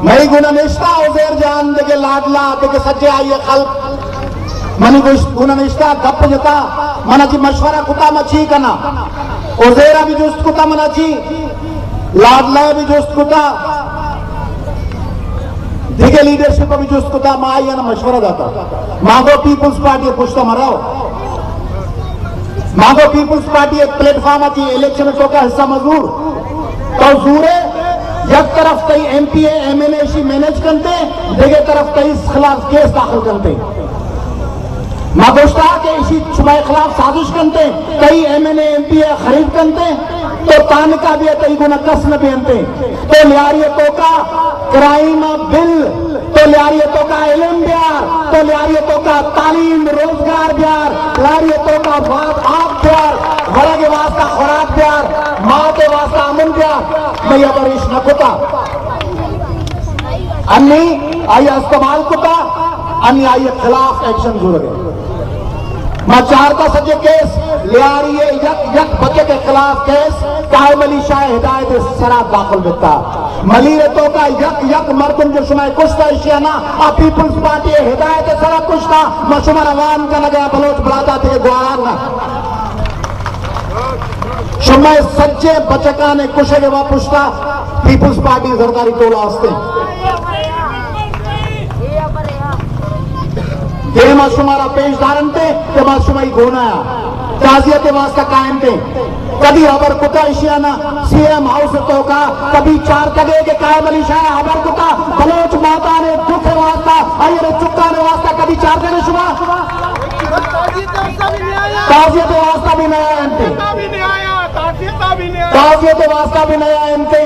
میں گنانشتہ عزیر جان دیکھے لاڈلا دیکھے سجے آئیے خلق منی گنانشتہ گپ جتا منا چی مشورہ کتا مچھی کنا عزیرہ بھی جست کتا منا چی لاڈلا بھی جست کتا دیکھے لیڈرشپ بھی جست کتا ماں آئیے نا مشورہ داتا مانگو پیپلز پارٹی پوچھتا مراؤ مانگو پیپلز پارٹی ایک پلیٹ فارم آتی الیکشن تو کا حصہ مضور تو زور ہے یک طرف تئی M P A M L A شی مینیج کرتے دیکھے طرف تئی خلاف کیس داخل کرتے ماں گوشتا کہ اسی شبہ خلاف سازش کرتے کئی M L A M P A خرید کرتے تو تانکہ بھی ہے تئی گناہ کس نہ بینتے تو لیاریتوں کا کرائم بل تو لیاریتوں کا علم بیار تو لیاریتوں کا تعلیم روزگار بیار لیاریتوں کا آب بیار ورہ کے واسطہ خوراک بیار ماں کے واسطہ امن بیار میں یہ بریش نہ کتا انی آئی استعمال کتا انی آئی خلاف ایکشن ضرور ہے ماں چارتا سجے کیس لیاری یک بچے کے خلاف کیس قائم علی شاہ ہدایت سرات داخل بیتا ملیرتوں کا یک مردم جو شمائے کشتا اشیانا پیپلز پارٹی ہدایت سرات کشتا ماں شمار عوام کا لگیا بلوچ بلاتا تھے گوارنا شمائے سجے بچکانے کشے کے واپستا پیپلز پارٹی زرداری تولا ہستے یہ ماں شمارا پیش دارن تے کہ ماں شمائی گھونا ہے تازیت واسطہ قائم تے کبھی حبر کتا اشیانا سی ایم ہاؤس تو کا کبھی چار تگے کے قائم علی شاہ حبر کتا بلوچ ماتا نے دکھ واسطہ آئیے چکانے واسطہ کبھی چار تگے شما تازیت واسطہ بھی نیا انتے تازیت واسطہ بھی نیا انتے